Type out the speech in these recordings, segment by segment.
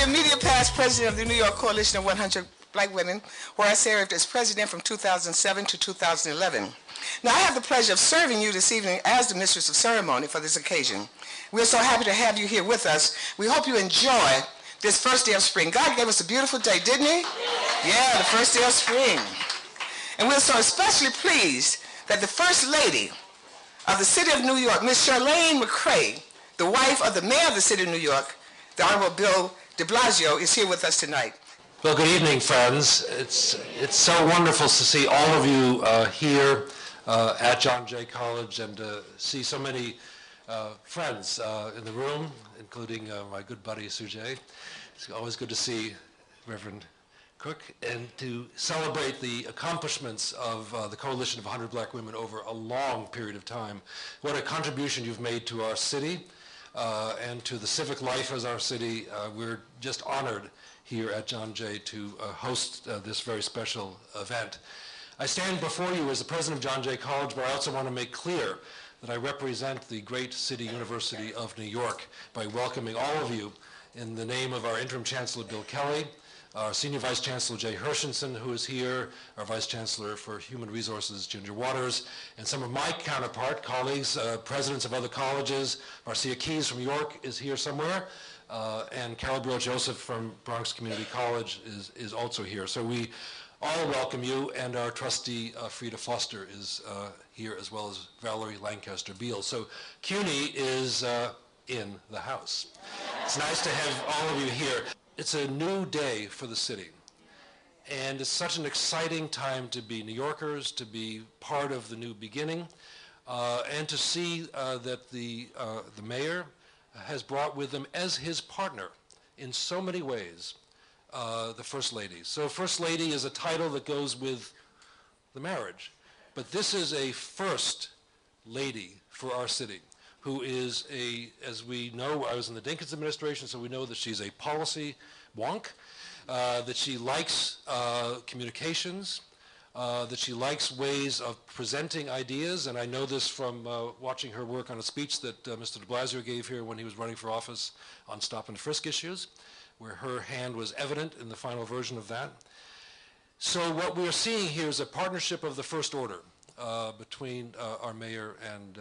immediate past president of the New York Coalition of 100 Black Women, where I served as president from 2007 to 2011. Now, I have the pleasure of serving you this evening as the mistress of ceremony for this occasion. We're so happy to have you here with us. We hope you enjoy this first day of spring. God gave us a beautiful day, didn't he? Yeah, the first day of spring. And we're so especially pleased that the First Lady of the City of New York, Ms. Chirlane McCray, the wife of the Mayor of the City of New York, the Honorable Bill de Blasio, is here with us tonight. Well, good evening, friends. It's so wonderful to see all of you here at John Jay College and to see so many friends in the room, including my good buddy Sujay. It's always good to see Reverend Cook and to celebrate the accomplishments of the Coalition of 100 Black Women over a long period of time. What a contribution you've made to our city and to the civic life of our city. We're just honored here at John Jay to host this very special event. I stand before you as the president of John Jay College, but I also want to make clear that I represent the great city university of New York by welcoming all of you in the name of our interim chancellor, Bill Kelly, our senior vice chancellor, Jay Hershenson, who is here, our vice chancellor for human resources, Ginger Waters, and some of my counterpart colleagues, presidents of other colleges. Marcia Keyes from York is here somewhere, and Carol Brill Joseph from Bronx Community College is also here. So we all welcome you, and our trustee, Frida Foster, is here, as well as Valerie Lancaster Beal. So CUNY is in the house. It's nice to have all of you here. It's a new day for the city, and it's such an exciting time to be New Yorkers, to be part of the new beginning, and to see that the mayor has brought with him as his partner in so many ways the First Lady. So First Lady is a title that goes with the marriage, but this is a First Lady for our city, who is as we know, I was in the Dinkins administration, so we know that she's a policy wonk, that she likes communications, that she likes ways of presenting ideas, and I know this from watching her work on a speech that Mr. de Blasio gave here when he was running for office on stop and frisk issues, where her hand was evident in the final version of that. So what we're seeing here is a partnership of the first order between our mayor and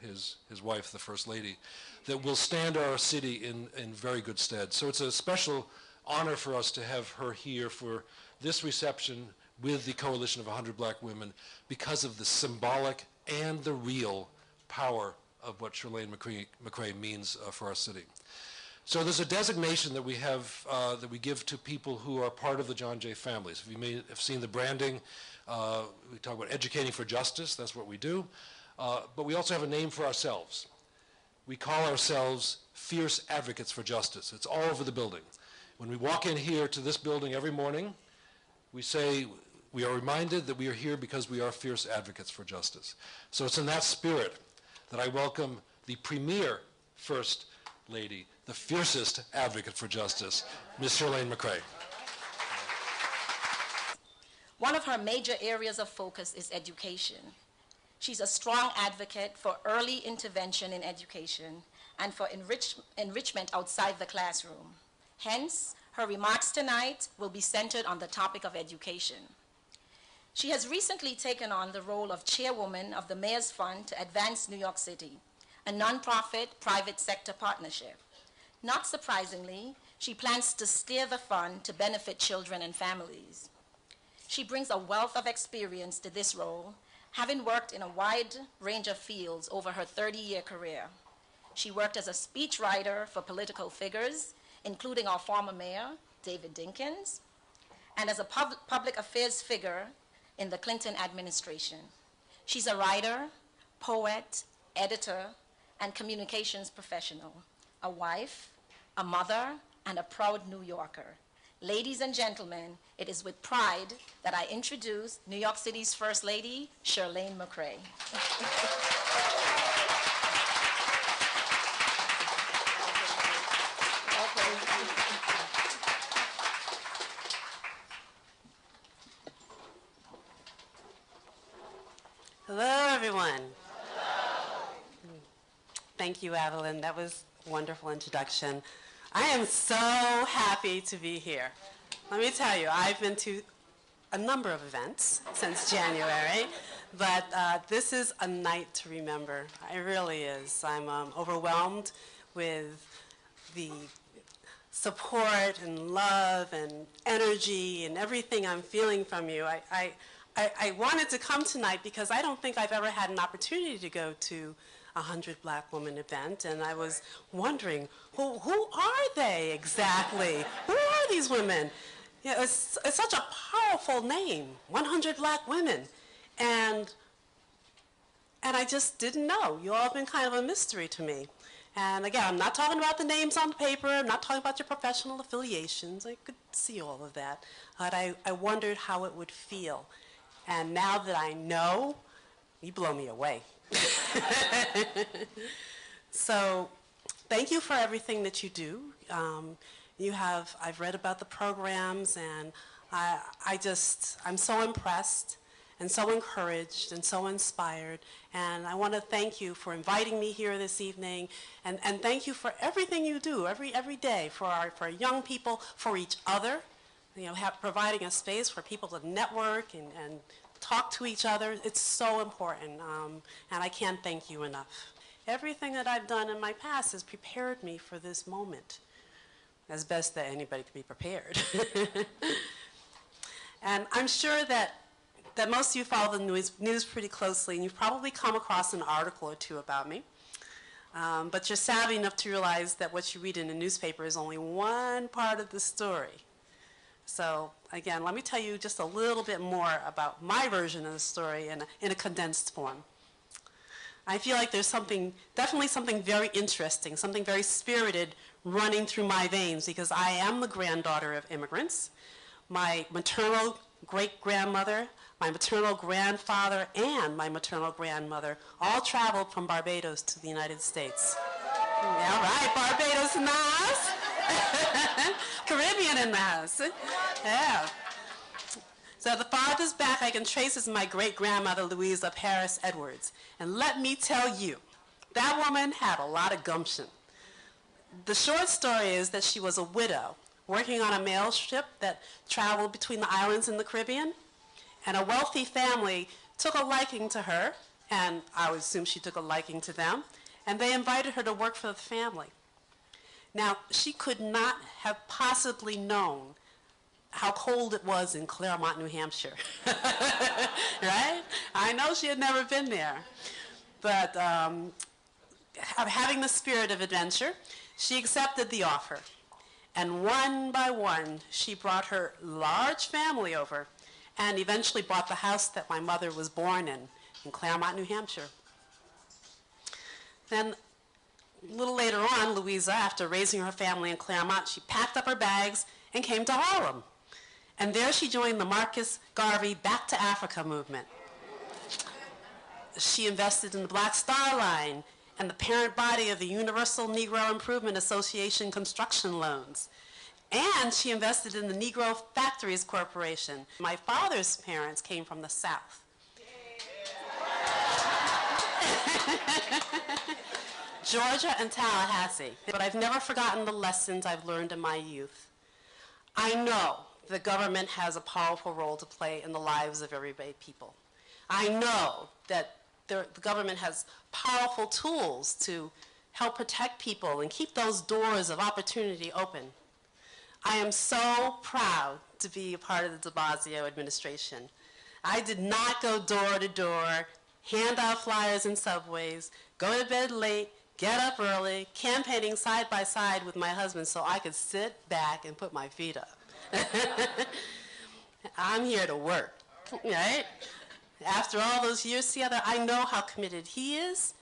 his wife, the First Lady, that will stand our city in very good stead. So it's a special honor for us to have her here for this reception with the Coalition of 100 Black Women because of the symbolic and the real power of what Chirlane McCray means for our city. So there's a designation that we have that we give to people who are part of the John Jay families. You may have seen the branding. We talk about educating for justice. That's what we do. But we also have a name for ourselves. We call ourselves fierce advocates for justice. It's all over the building. When we walk in here to this building every morning, we say we are reminded that we are here because we are fierce advocates for justice. So it's in that spirit that I welcome the premier First Lady, the fiercest advocate for justice, Ms. Chirlane McCray. One of her major areas of focus is education. She's a strong advocate for early intervention in education and for enrichment outside the classroom. Hence, her remarks tonight will be centered on the topic of education. She has recently taken on the role of chairwoman of the Mayor's Fund to Advance New York City, a nonprofit private sector partnership. Not surprisingly, she plans to steer the fund to benefit children and families. She brings a wealth of experience to this role, having worked in a wide range of fields over her 30-year career. She worked as a speechwriter for political figures, including our former mayor, David Dinkins, and as a public affairs figure in the Clinton administration. She's a writer, poet, editor, and communications professional, a wife, a mother, and a proud New Yorker. Ladies and gentlemen, it is with pride that I introduce New York City's First Lady, Chirlane McCray. Hello, everyone. Hello. Thank you, Evelyn. That was a wonderful introduction. I am so happy to be here. Let me tell you, I've been to a number of events since January, but this is a night to remember. It really is. I'm overwhelmed with the support and love and energy and everything I'm feeling from you. I wanted to come tonight because I don't think I've ever had an opportunity to go to a 100 Black Women event, and I was wondering, who are they exactly? Who are these women? Yeah, it's such a powerful name, 100 Black Women, and I just didn't know. You all have been kind of a mystery to me. And again, I'm not talking about the names on the paper. I'm not talking about your professional affiliations. I could see all of that. But I wondered how it would feel. And now that I know, you blow me away. So thank you for everything that you do. I've read about the programs, and I'm so impressed and so encouraged and so inspired. And I want to thank you for inviting me here this evening, and thank you for everything you do every day for our young people, for each other, providing a space for people to network and talk to each other. It's so important, and I can't thank you enough. Everything that I've done in my past has prepared me for this moment, as best that anybody could be prepared. And I'm sure that most of you follow the news pretty closely, and you've probably come across an article or two about me. But you're savvy enough to realize that what you read in the newspaper is only one part of the story. So again, let me tell you just a little bit more about my version of the story in a condensed form. I feel like there's definitely something very interesting, something very spirited running through my veins, because I am the granddaughter of immigrants. My maternal great-grandmother, my maternal grandfather, and my maternal grandmother all traveled from Barbados to the United States. All right, Barbados in the house. Caribbean in the house. Yeah. So the farthest back I can trace is my great-grandmother, Louisa Paris Edwards. And let me tell you, that woman had a lot of gumption. The short story is that she was a widow working on a mail ship that traveled between the islands in the Caribbean. And a wealthy family took a liking to her, and I would assume she took a liking to them, and they invited her to work for the family. Now, she could not have possibly known how cold it was in Claremont, New Hampshire, right? I know she had never been there, but having the spirit of adventure, she accepted the offer. And one by one, she brought her large family over and eventually bought the house that my mother was born in Claremont, New Hampshire. Then a little later on, Louisa, after raising her family in Claremont, she packed up her bags and came to Harlem. And there she joined the Marcus Garvey Back to Africa movement. She invested in the Black Star Line and the parent body of the Universal Negro Improvement Association construction loans. And she invested in the Negro Factories Corporation. My father's parents came from the South. Georgia and Tallahassee. But I've never forgotten the lessons I've learned in my youth. I know the government has a powerful role to play in the lives of everyday people. I know that the government has powerful tools to help protect people and keep those doors of opportunity open. I am so proud to be a part of the de Blasio administration. I did not go door to door, hand out flyers in subways, go to bed late, get up early, campaigning side by side with my husband so I could sit back and put my feet up. I'm here to work, right? After all those years together, I know how committed he is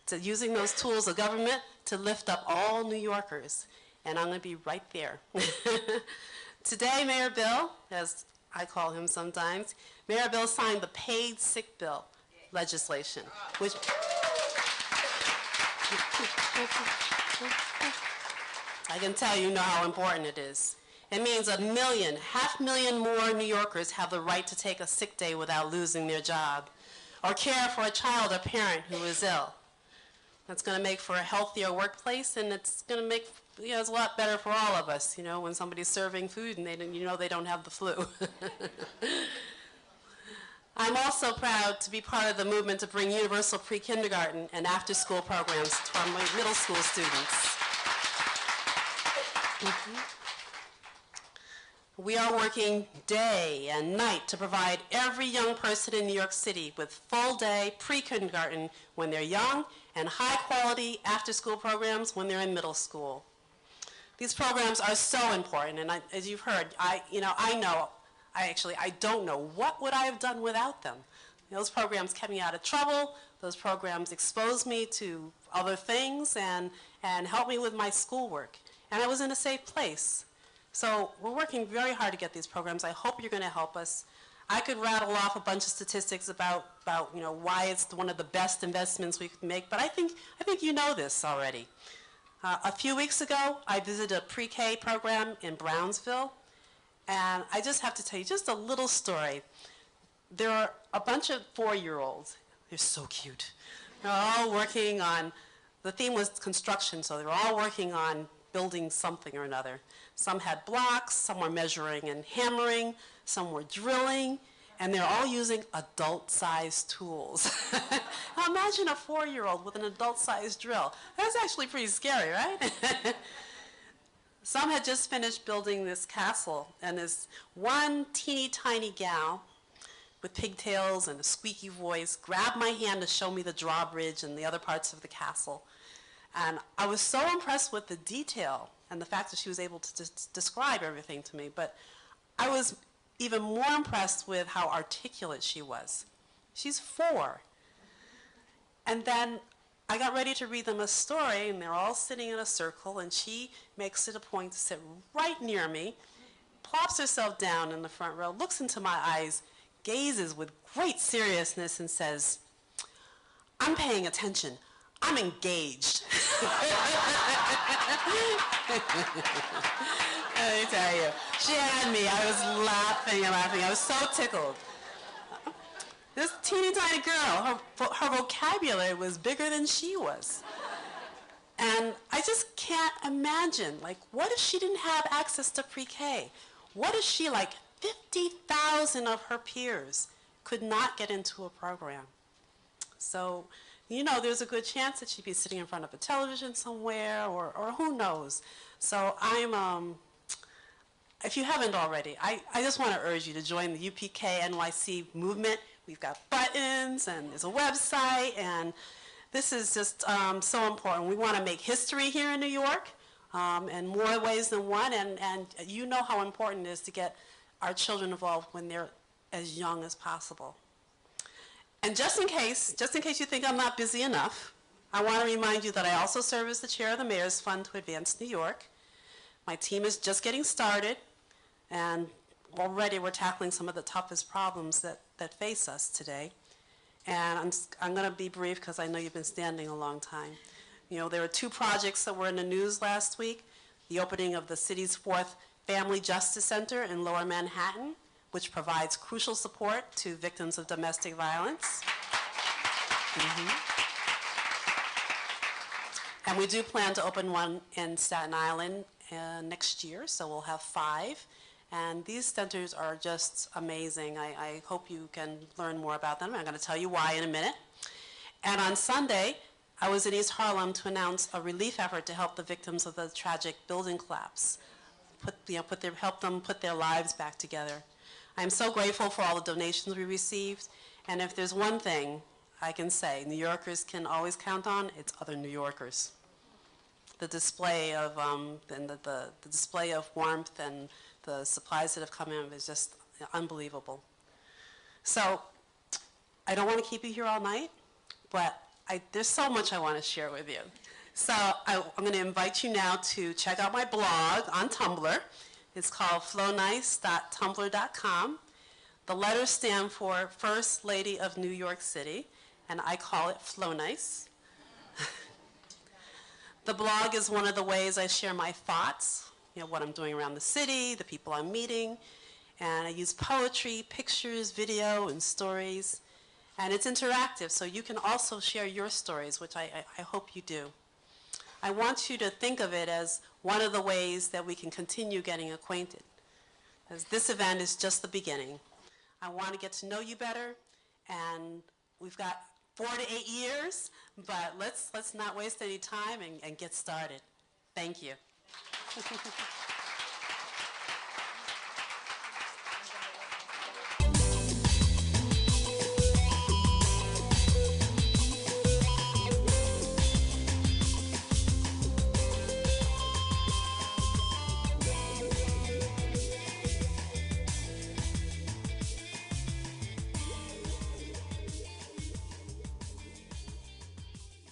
to using those tools of government to lift up all New Yorkers, and I'm going to be right there. Today, Mayor Bill, as I call him sometimes, Mayor Bill signed the Paid Sick Bill legislation, which I can tell you know how important it is. It means 500,000 more New Yorkers have the right to take a sick day without losing their job, or care for a child or parent who is ill. That's going to make for a healthier workplace, and it's going to make, it's a lot better for all of us, when somebody's serving food and they don't have the flu. I'm also proud to be part of the movement to bring universal pre-kindergarten and after-school programs to our middle school students. We are working day and night to provide every young person in New York City with full-day pre-kindergarten when they're young and high-quality after-school programs when they're in middle school. These programs are so important, and as you've heard, I don't know what would I have done without them. Those programs kept me out of trouble. Those programs exposed me to other things and helped me with my schoolwork. And I was in a safe place. So we're working very hard to get these programs. I hope you're going to help us. I could rattle off a bunch of statistics about why it's one of the best investments we could make, but I think you know this already. A few weeks ago, I visited a pre-K program in Brownsville, and I just have to tell you just a little story. There are a bunch of 4-year-olds. They're so cute. They're all working on, the theme was construction, so they're all working on building something or another. Some had blocks, some were measuring and hammering, some were drilling, and they're all using adult-sized tools. Now imagine a 4-year-old with an adult-sized drill. That's actually pretty scary, right? Some had just finished building this castle, and this one teeny tiny gal with pigtails and a squeaky voice grabbed my hand to show me the drawbridge and the other parts of the castle. And I was so impressed with the detail and the fact that she was able to describe everything to me, but I was even more impressed with how articulate she was. She's 4. And then I got ready to read them a story, and they're all sitting in a circle, and she makes it a point to sit right near me, plops herself down in the front row, looks into my eyes, gazes with great seriousness, and says, "I'm paying attention. I'm engaged." Let me tell you, she had me. I was laughing and laughing. I was so tickled. This teeny tiny girl, her vocabulary was bigger than she was. And I just can't imagine, what if she didn't have access to pre-K? What if she, 50,000 of her peers could not get into a program? So, there's a good chance that she'd be sitting in front of a television somewhere, or who knows. So if you haven't already, I just want to urge you to join the UPK NYC movement. We've got buttons, and there's a website, and this is just so important. We want to make history here in New York in more ways than one, and you know how important it is to get our children involved when they're as young as possible. And just in case you think I'm not busy enough, I want to remind you that I also serve as the chair of the Mayor's Fund to Advance New York. My team is just getting started, and already we're tackling some of the toughest problems that face us today. And I'm going to be brief because I know you've been standing a long time. There were 2 projects that were in the news last week. The opening of the city's 4th Family Justice Center in Lower Manhattan, which provides crucial support to victims of domestic violence. And we do plan to open one in Staten Island next year, so we'll have 5. And these centers are just amazing. I hope you can learn more about them. I'm going to tell you why in a minute. And on Sunday, I was in East Harlem to announce a relief effort to help the victims of the tragic building collapse, help them put their lives back together. I'm so grateful for all the donations we received, and if there's one thing I can say New Yorkers can always count on, it's other New Yorkers. The display of the display of warmth and the supplies that have come in is just unbelievable. So I don't want to keep you here all night, but there's so much I want to share with you. So I'm going to invite you now to check out my blog on Tumblr. It's called flownice.tumblr.com. The letters stand for First Lady of New York City, and I call it Flownice. The blog is one of the ways I share my thoughts, what I'm doing around the city, the people I'm meeting, and I use poetry, pictures, video, and stories. And it's interactive, so you can also share your stories, which I hope you do. I want you to think of it as one of the ways that we can continue getting acquainted, as this event is just the beginning. I want to get to know you better, and we've got 4 to 8 years, but let's not waste any time and get started. Thank you.